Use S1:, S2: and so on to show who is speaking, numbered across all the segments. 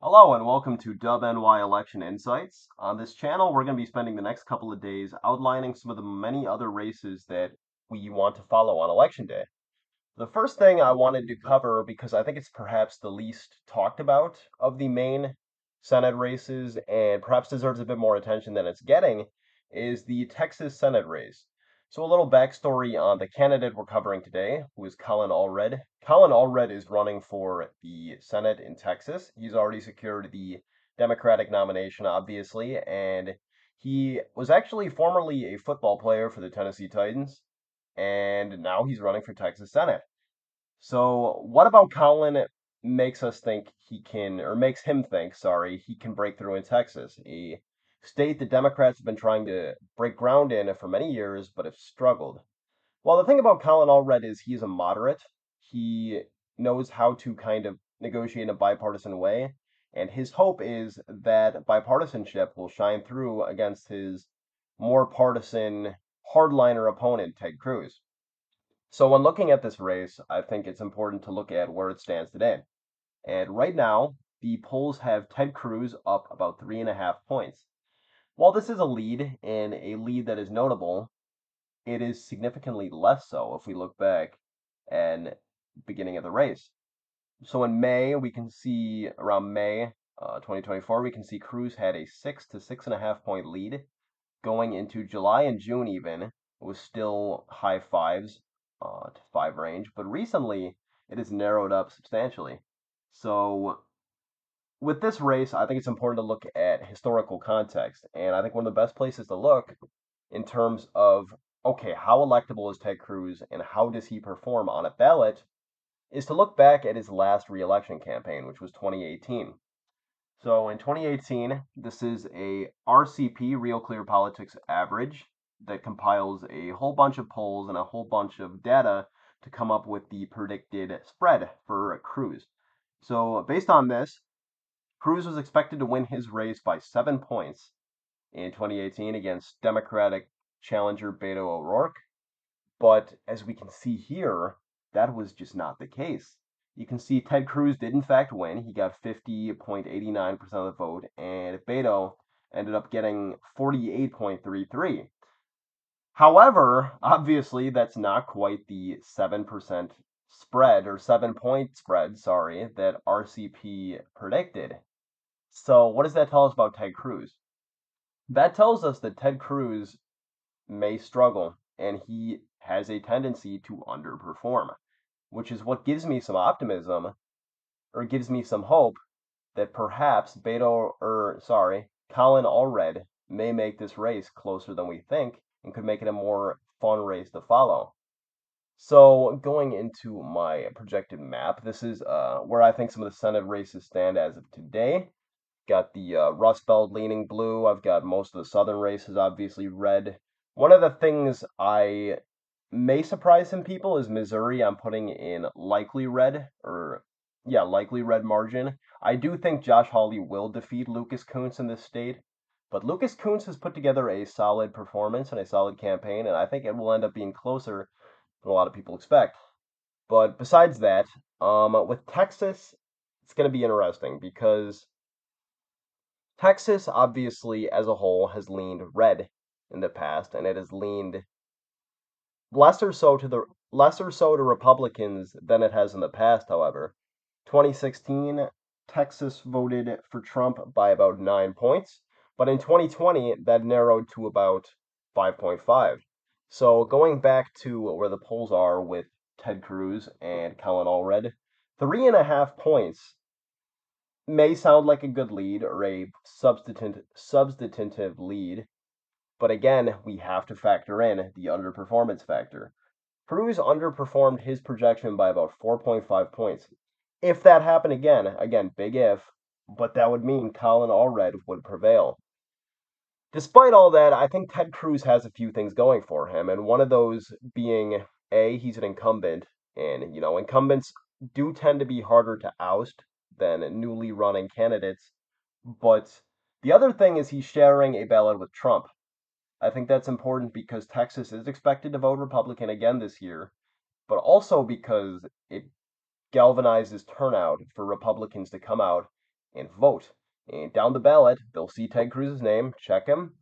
S1: Hello and welcome to NY Election Insights. On this channel, we're going to be spending the next couple of days outlining some of the many other races that we want to follow on Election Day. The first thing I wanted to cover, because I think it's perhaps the least talked about of the main Senate races and perhaps deserves a bit more attention than it's getting, is the Texas Senate race. So a little backstory on the candidate we're covering today, who is Colin Allred. Colin Allred is running for the Senate in Texas. He's already secured the Democratic nomination, obviously, and he was actually formerly a football player for the Tennessee Titans, and now he's running for Texas Senate. So, what about Colin makes us think he can, or makes him think, sorry, he can break through in Texas, a state the Democrats have been trying to break ground in for many years, but have struggled? Well, the thing about Colin Allred is he's a moderate. He knows how to kind of negotiate in a bipartisan way, and his hope is that bipartisanship will shine through against his more partisan, hardliner opponent, Ted Cruz. So when looking at this race, I think it's important to look at where it stands today. And right now, the polls have Ted Cruz up about 3.5 points. While this is a lead, and a lead that is notable, it is significantly less so if we look back and beginning of the race. So in May, we can see around May 2024, we can see Cruz had a 6 to 6.5 point lead. Going into July and June, even, it was still high fives to five range, but recently it has narrowed up substantially. So with this race, I think it's important to look at historical context, and I think one of the best places to look in terms of okay, how electable is Ted Cruz and how does he perform on a ballot is to look back at his last reelection campaign, which was 2018. So in 2018, this is a RCP, Real Clear Politics average, that compiles a whole bunch of polls and a whole bunch of data to come up with the predicted spread for Cruz. So based on this, Cruz was expected to win his race by 7 points in 2018 against Democratic challenger Beto O'Rourke. But as we can see here, that was just not the case. You can see Ted Cruz did in fact win. He got 50.89% of the vote, and Beto ended up getting 48.33. However, obviously, that's not quite the 7% spread, or 7 point spread, sorry, that RCP predicted. So, what does that tell us about Ted Cruz? That tells us that Ted Cruz may struggle, and he has a tendency to underperform, which is what gives me some optimism, or gives me some hope that perhaps Colin Allred may make this race closer than we think and could make it a more fun race to follow. So going into my projected map, this is where I think some of the Senate races stand as of today. Got the Rust Belt leaning blue. I've got most of the southern races obviously red. One of the things I may surprise some people is Missouri. I'm putting in likely red, or yeah, likely red margin. I do think Josh Hawley will defeat Lucas Kunce in this state, but Lucas Kunce has put together a solid performance and a solid campaign, and I think it will end up being closer than a lot of people expect. But besides that, with Texas, it's going to be interesting because Texas, obviously, as a whole, has leaned red in the past, and it has leaned lesser so to Republicans than it has in the past, however. 2016, Texas voted for Trump by about 9 points, but in 2020, that narrowed to about 5.5. So going back to where the polls are with Ted Cruz and Colin Allred, 3.5 points may sound like a good lead or a substantive lead, but again, we have to factor in the underperformance factor. Cruz underperformed his projection by about 4.5 points. If that happened again, big if, but that would mean Colin Allred would prevail. Despite all that, I think Ted Cruz has a few things going for him, and one of those being A, he's an incumbent, and incumbents do tend to be harder to oust than newly running candidates. But the other thing is he's sharing a ballot with Trump. I think that's important because Texas is expected to vote Republican again this year, but also because it galvanizes turnout for Republicans to come out and vote. And down the ballot, they'll see Ted Cruz's name, check him,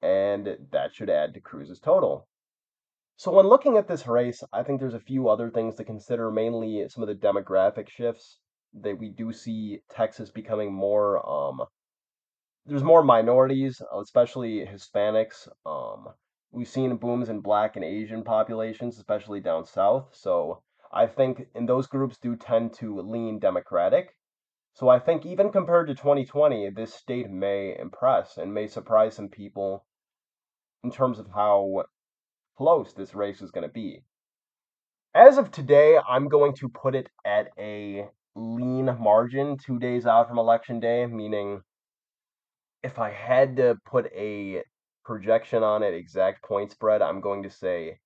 S1: and that should add to Cruz's total. So when looking at this race, I think there's a few other things to consider, mainly some of the demographic shifts that we do see Texas becoming more there's more minorities, especially Hispanics. We've seen booms in Black and Asian populations, especially down south. So I think in those groups do tend to lean Democratic. So I think even compared to 2020, this state may impress and may surprise some people in terms of how close this race is going to be. As of today, I'm going to put it at a lean margin 2 days out from election day, meaning if I had to put a projection on it, exact point spread, I'm going to say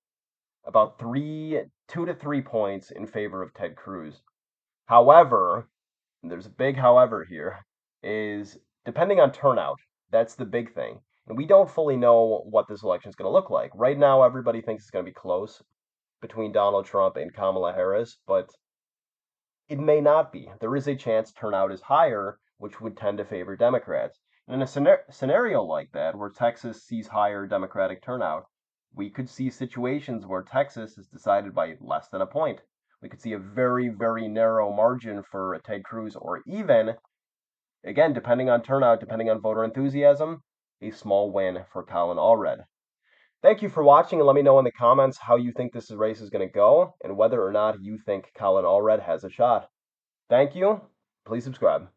S1: about 2 to 3 points in favor of Ted Cruz. However, there's a big however here, is depending on turnout. That's the big thing. And we don't fully know what this election is going to look like. Right now, everybody thinks it's going to be close between Donald Trump and Kamala Harris, but it may not be. There is a chance turnout is higher, which would tend to favor Democrats. In a scenario like that, where Texas sees higher Democratic turnout, we could see situations where Texas is decided by less than a point. We could see a very, very narrow margin for Ted Cruz, or even, again, depending on turnout, depending on voter enthusiasm, a small win for Colin Allred. Thank you for watching, and let me know in the comments how you think this race is going to go and whether or not you think Colin Allred has a shot. Thank you. Please subscribe.